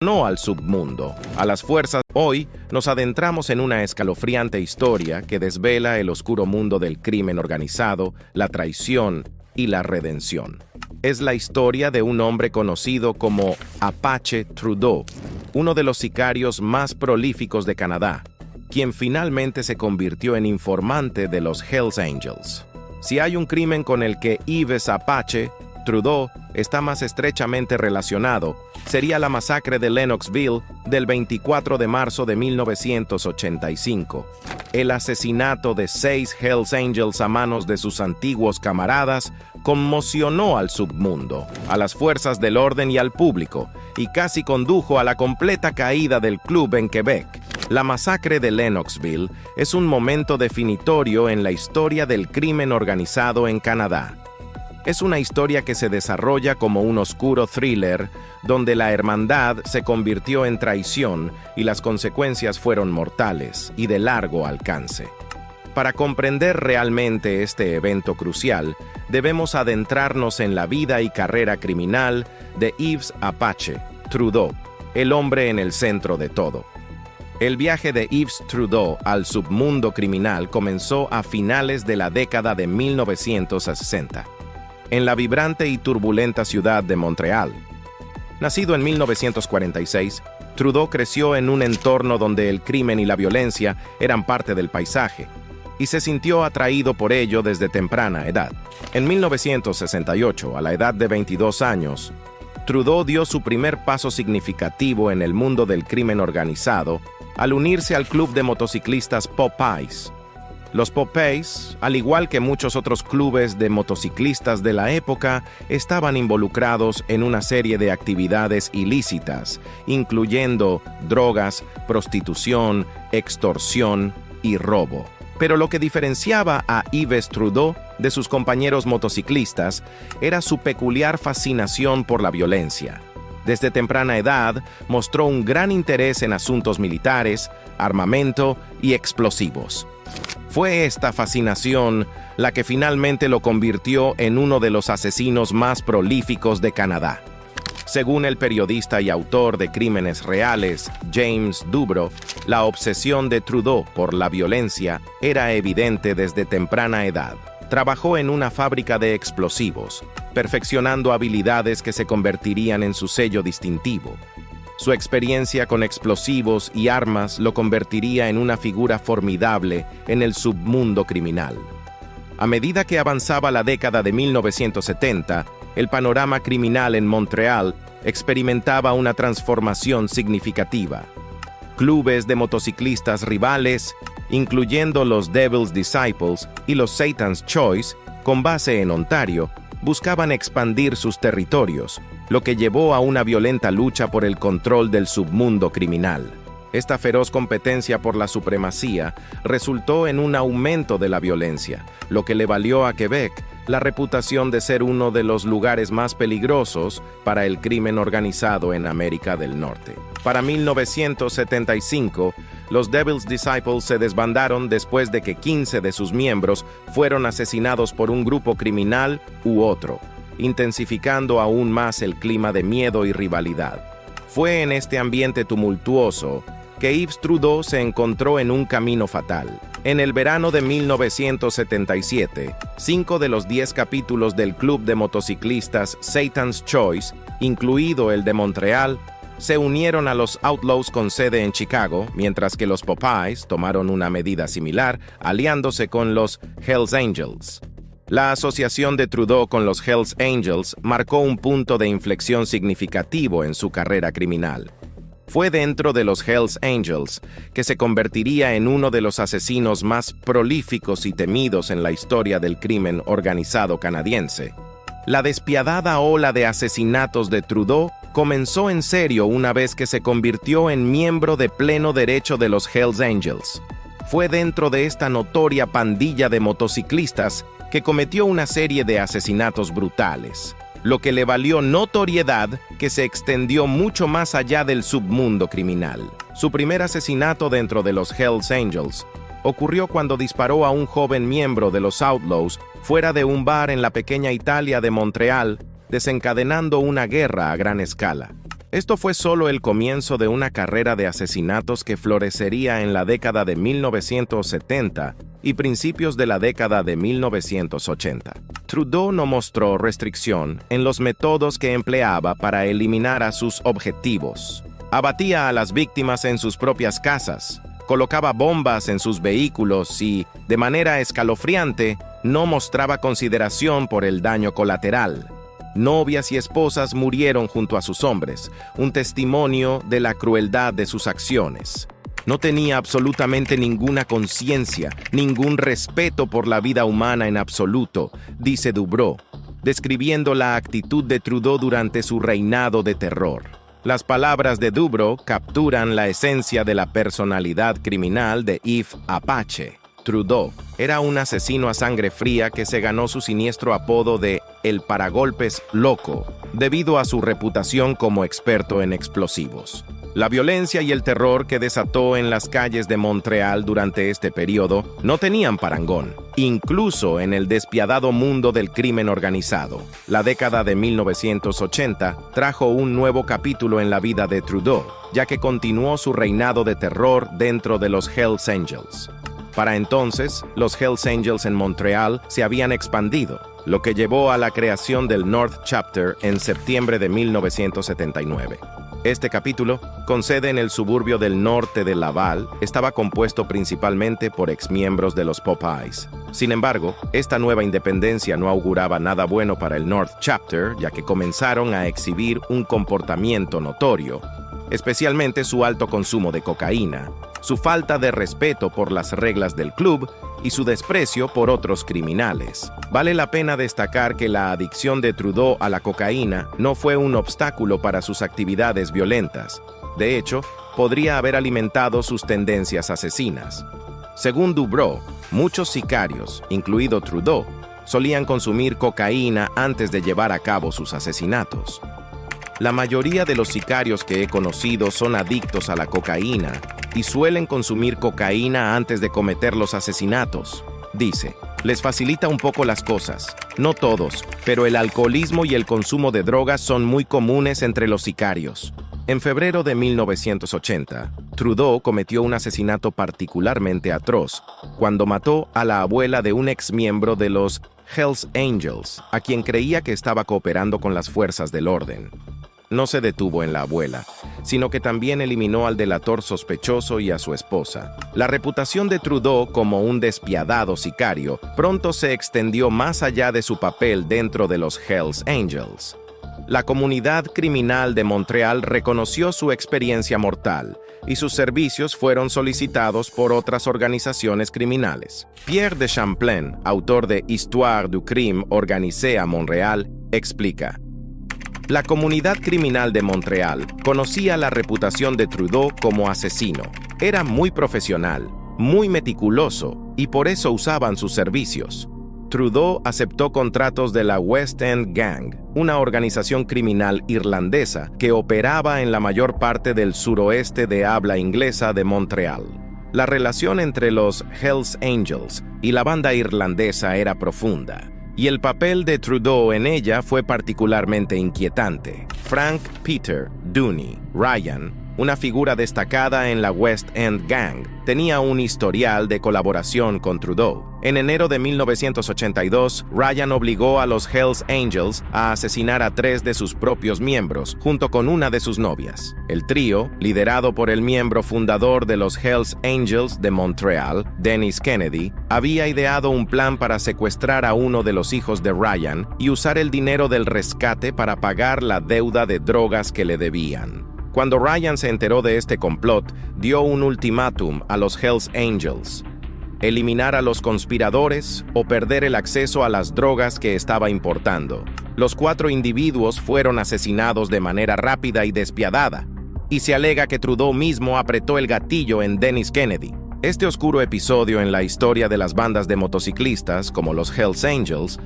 no al submundo, a las fuerzas. Hoy nos adentramos en una escalofriante historia que desvela el oscuro mundo del crimen organizado, la traición y la redención. Es la historia de un hombre conocido como Apache Trudeau, uno de los sicarios más prolíficos de Canadá, quien finalmente se convirtió en informante de los Hells Angels. Si hay un crimen con el que Yves Apache Trudeau está más estrechamente relacionado, sería la masacre de Lennoxville del 24 de marzo de 1985. El asesinato de 6 Hells Angels a manos de sus antiguos camaradas conmocionó al submundo, a las fuerzas del orden y al público, y casi condujo a la completa caída del club en Quebec. La masacre de Lennoxville es un momento definitorio en la historia del crimen organizado en Canadá. Es una historia que se desarrolla como un oscuro thriller donde la hermandad se convirtió en traición y las consecuencias fueron mortales y de largo alcance. Para comprender realmente este evento crucial, debemos adentrarnos en la vida y carrera criminal de Yves Apache Trudeau, el hombre en el centro de todo. El viaje de Yves Trudeau al submundo criminal comenzó a finales de la década de 1960. En la vibrante y turbulenta ciudad de Montreal. Nacido en 1946, Trudeau creció en un entorno donde el crimen y la violencia eran parte del paisaje, y se sintió atraído por ello desde temprana edad. En 1968, a la edad de 22 años, Trudeau dio su primer paso significativo en el mundo del crimen organizado al unirse al club de motociclistas Popeyes. Los Popeyes, al igual que muchos otros clubes de motociclistas de la época, estaban involucrados en una serie de actividades ilícitas, incluyendo drogas, prostitución, extorsión y robo. Pero lo que diferenciaba a Yves Trudeau de sus compañeros motociclistas era su peculiar fascinación por la violencia. Desde temprana edad, mostró un gran interés en asuntos militares, armamento y explosivos. Fue esta fascinación la que finalmente lo convirtió en uno de los asesinos más prolíficos de Canadá. Según el periodista y autor de Crímenes Reales, James Dubrow, la obsesión de Trudeau por la violencia era evidente desde temprana edad. Trabajó en una fábrica de explosivos, perfeccionando habilidades que se convertirían en su sello distintivo. Su experiencia con explosivos y armas lo convertiría en una figura formidable en el submundo criminal. A medida que avanzaba la década de 1970, el panorama criminal en Montreal experimentaba una transformación significativa. Clubes de motociclistas rivales, incluyendo los Devil's Disciples y los Satan's Choice, con base en Ontario, buscaban expandir sus territorios, lo que llevó a una violenta lucha por el control del submundo criminal. Esta feroz competencia por la supremacía resultó en un aumento de la violencia, lo que le valió a Quebec la reputación de ser uno de los lugares más peligrosos para el crimen organizado en América del Norte. Para 1975, los Devil's Disciples se desbandaron después de que 15 de sus miembros fueron asesinados por un grupo criminal u otro, intensificando aún más el clima de miedo y rivalidad. Fue en este ambiente tumultuoso que Yves Trudeau se encontró en un camino fatal. En el verano de 1977, 5 de los 10 capítulos del club de motociclistas Satan's Choice, incluido el de Montreal, se unieron a los Outlaws con sede en Chicago, mientras que los Popeyes tomaron una medida similar, aliándose con los Hells Angels. La asociación de Trudeau con los Hells Angels marcó un punto de inflexión significativo en su carrera criminal. Fue dentro de los Hells Angels que se convertiría en uno de los asesinos más prolíficos y temidos en la historia del crimen organizado canadiense. La despiadada ola de asesinatos de Trudeau comenzó en serio una vez que se convirtió en miembro de pleno derecho de los Hells Angels. Fue dentro de esta notoria pandilla de motociclistas que cometió una serie de asesinatos brutales, lo que le valió notoriedad que se extendió mucho más allá del submundo criminal. Su primer asesinato dentro de los Hells Angels ocurrió cuando disparó a un joven miembro de los Outlaws fuera de un bar en la pequeña Italia de Montreal, desencadenando una guerra a gran escala. Esto fue solo el comienzo de una carrera de asesinatos que florecería en la década de 1970 y principios de la década de 1980. Trudeau no mostró restricción en los métodos que empleaba para eliminar a sus objetivos. Abatía a las víctimas en sus propias casas, colocaba bombas en sus vehículos y, de manera escalofriante, no mostraba consideración por el daño colateral. Novias y esposas murieron junto a sus hombres, un testimonio de la crueldad de sus acciones. No tenía absolutamente ninguna conciencia, ningún respeto por la vida humana en absoluto, dice Dubrow, describiendo la actitud de Trudeau durante su reinado de terror. Las palabras de Dubrow capturan la esencia de la personalidad criminal de Yves Apache. Trudeau era un asesino a sangre fría que se ganó su siniestro apodo de El Paragolpes Loco, debido a su reputación como experto en explosivos. La violencia y el terror que desató en las calles de Montreal durante este periodo no tenían parangón, incluso en el despiadado mundo del crimen organizado. La década de 1980 trajo un nuevo capítulo en la vida de Trudeau, ya que continuó su reinado de terror dentro de los Hells Angels. Para entonces, los Hells Angels en Montreal se habían expandido, lo que llevó a la creación del North Chapter en septiembre de 1979. Este capítulo, con sede en el suburbio del norte de Laval, estaba compuesto principalmente por exmiembros de los Popeyes. Sin embargo, esta nueva independencia no auguraba nada bueno para el North Chapter, ya que comenzaron a exhibir un comportamiento notorio, especialmente su alto consumo de cocaína, su falta de respeto por las reglas del club y su desprecio por otros criminales. Vale la pena destacar que la adicción de Trudeau a la cocaína no fue un obstáculo para sus actividades violentas. De hecho, podría haber alimentado sus tendencias asesinas. Según Dubrow, muchos sicarios, incluido Trudeau, solían consumir cocaína antes de llevar a cabo sus asesinatos. La mayoría de los sicarios que he conocido son adictos a la cocaína y suelen consumir cocaína antes de cometer los asesinatos. Dice, les facilita un poco las cosas. No todos, pero el alcoholismo y el consumo de drogas son muy comunes entre los sicarios. En febrero de 1980, Trudeau cometió un asesinato particularmente atroz, cuando mató a la abuela de un exmiembro de los Hells Angels, a quien creía que estaba cooperando con las fuerzas del orden. No se detuvo en la abuela, sino que también eliminó al delator sospechoso y a su esposa. La reputación de Trudeau como un despiadado sicario pronto se extendió más allá de su papel dentro de los Hells Angels. La comunidad criminal de Montreal reconoció su experiencia mortal y sus servicios fueron solicitados por otras organizaciones criminales. Pierre de Champlain, autor de Histoire du crime organisé à Montréal, explica: la comunidad criminal de Montreal conocía la reputación de Trudeau como asesino. Era muy profesional, muy meticuloso, y por eso usaban sus servicios. Trudeau aceptó contratos de la West End Gang, una organización criminal irlandesa que operaba en la mayor parte del suroeste de habla inglesa de Montreal. La relación entre los Hells Angels y la banda irlandesa era profunda, y el papel de Trudeau en ella fue particularmente inquietante. Frank Peter Dooney Ryan, una figura destacada en la West End Gang, tenía un historial de colaboración con Trudeau. En enero de 1982, Ryan obligó a los Hells Angels a asesinar a 3 de sus propios miembros, junto con una de sus novias. El trío, liderado por el miembro fundador de los Hells Angels de Montreal, Dennis Kennedy, había ideado un plan para secuestrar a uno de los hijos de Ryan y usar el dinero del rescate para pagar la deuda de drogas que le debían. Cuando Ryan se enteró de este complot, dio un ultimátum a los Hells Angels: eliminar a los conspiradores o perder el acceso a las drogas que estaba importando. Los 4 individuos fueron asesinados de manera rápida y despiadada, y se alega que Trudeau mismo apretó el gatillo en Dennis Kennedy. Este oscuro episodio en la historia de las bandas de motociclistas, como los Hells Angels,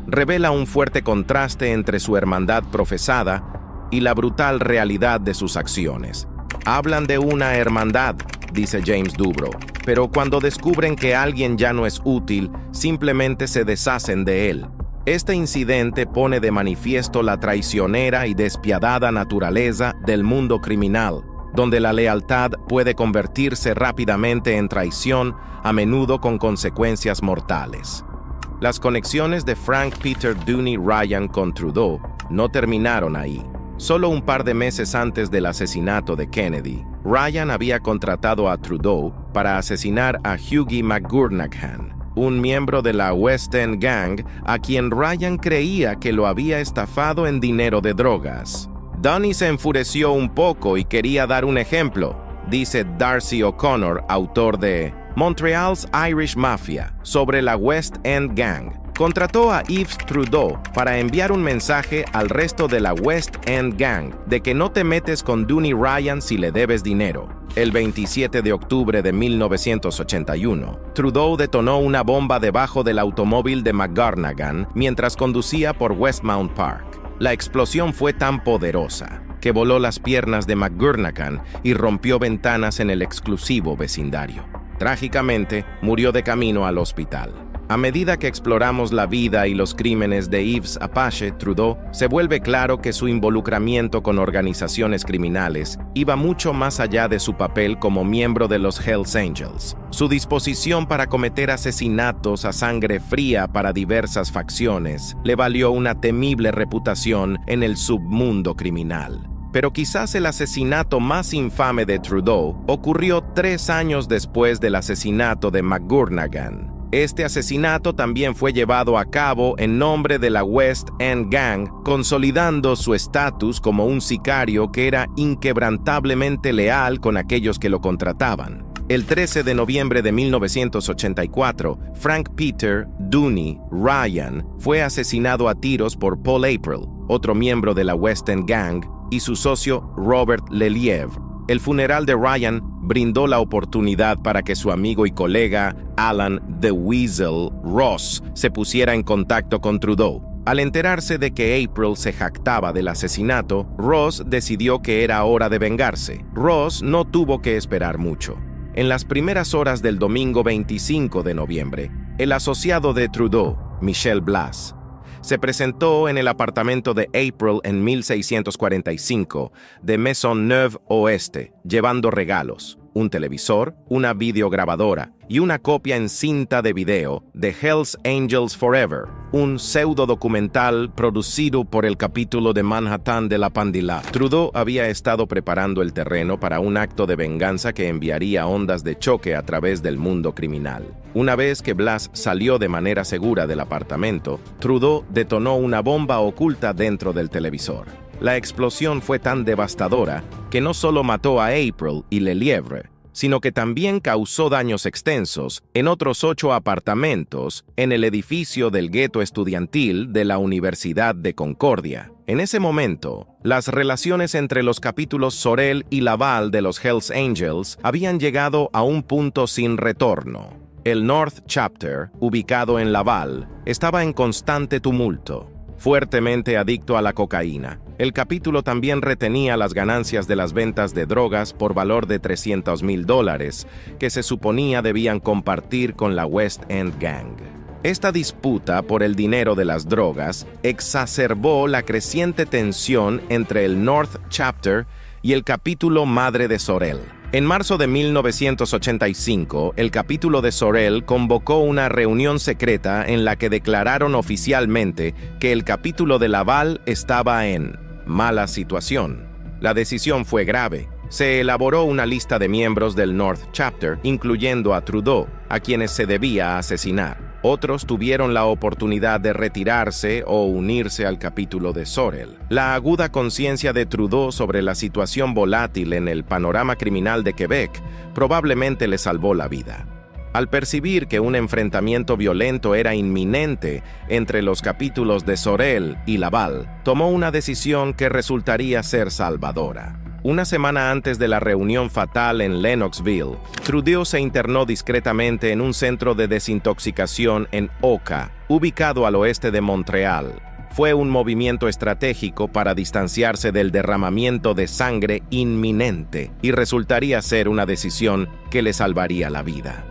revela un fuerte contraste entre su hermandad profesada y la brutal realidad de sus acciones. Hablan de una hermandad, dice James Dubrow, pero cuando descubren que alguien ya no es útil, simplemente se deshacen de él. Este incidente pone de manifiesto la traicionera y despiadada naturaleza del mundo criminal, donde la lealtad puede convertirse rápidamente en traición, a menudo con consecuencias mortales. Las conexiones de Frank Peter Dooney Ryan con Trudeau no terminaron ahí. Solo un par de meses antes del asesinato de Kennedy, Ryan había contratado a Trudeau para asesinar a Hughie McGurnaghan, un miembro de la West End Gang a quien Ryan creía que lo había estafado en dinero de drogas. Dooney se enfureció un poco y quería dar un ejemplo, dice Darcy O'Connor, autor de Montreal's Irish Mafia, sobre la West End Gang. Contrató a Yves Trudeau para enviar un mensaje al resto de la West End Gang de que no te metes con Dooney Ryan si le debes dinero. El 27 de octubre de 1981, Trudeau detonó una bomba debajo del automóvil de McGurnaghan mientras conducía por Westmount Park. La explosión fue tan poderosa que voló las piernas de McGurnaghan y rompió ventanas en el exclusivo vecindario. Trágicamente, murió de camino al hospital. A medida que exploramos la vida y los crímenes de Yves Apache Trudeau, se vuelve claro que su involucramiento con organizaciones criminales iba mucho más allá de su papel como miembro de los Hells Angels. Su disposición para cometer asesinatos a sangre fría para diversas facciones le valió una temible reputación en el submundo criminal. Pero quizás el asesinato más infame de Trudeau ocurrió 3 años después del asesinato de McGurnaghan. Este asesinato también fue llevado a cabo en nombre de la West End Gang, consolidando su estatus como un sicario que era inquebrantablemente leal con aquellos que lo contrataban. El 13 de noviembre de 1984, Frank Peter Dooney Ryan fue asesinado a tiros por Paul April, otro miembro de la West End Gang, y su socio Robert Lelièvre. El funeral de Ryan brindó la oportunidad para que su amigo y colega Alan "The Weasel" Ross se pusiera en contacto con Trudeau. Al enterarse de que April se jactaba del asesinato, Ross decidió que era hora de vengarse. Ross no tuvo que esperar mucho. En las primeras horas del domingo 25 de noviembre, el asociado de Trudeau, Michel Blas, se presentó en el apartamento de April en 1645 de Maisonneuve Oeste, llevando regalos, un televisor, una videograbadora y una copia en cinta de video de Hells Angels Forever, un pseudo-documental producido por el capítulo de Manhattan de la Pandilla. Trudeau había estado preparando el terreno para un acto de venganza que enviaría ondas de choque a través del mundo criminal. Una vez que Blas salió de manera segura del apartamento, Trudeau detonó una bomba oculta dentro del televisor. La explosión fue tan devastadora que no solo mató a April y Lelièvre, sino que también causó daños extensos en otros 8 apartamentos en el edificio del gueto estudiantil de la Universidad de Concordia. En ese momento, las relaciones entre los capítulos Sorel y Laval de los Hells Angels habían llegado a un punto sin retorno. El North Chapter, ubicado en Laval, estaba en constante tumulto, fuertemente adicto a la cocaína. El capítulo también retenía las ganancias de las ventas de drogas por valor de $300,000 que se suponía debían compartir con la West End Gang. Esta disputa por el dinero de las drogas exacerbó la creciente tensión entre el North Chapter y el capítulo madre de Sorel. En marzo de 1985, el capítulo de Sorel convocó una reunión secreta en la que declararon oficialmente que el capítulo de Laval estaba en mala situación. La decisión fue grave. Se elaboró una lista de miembros del North Chapter, incluyendo a Trudeau, a quienes se debía asesinar. Otros tuvieron la oportunidad de retirarse o unirse al capítulo de Sorel. La aguda conciencia de Trudeau sobre la situación volátil en el panorama criminal de Quebec probablemente le salvó la vida. Al percibir que un enfrentamiento violento era inminente entre los capítulos de Sorel y Laval, tomó una decisión que resultaría ser salvadora. Una semana antes de la reunión fatal en Lennoxville, Trudeau se internó discretamente en un centro de desintoxicación en Oka, ubicado al oeste de Montreal. Fue un movimiento estratégico para distanciarse del derramamiento de sangre inminente y resultaría ser una decisión que le salvaría la vida.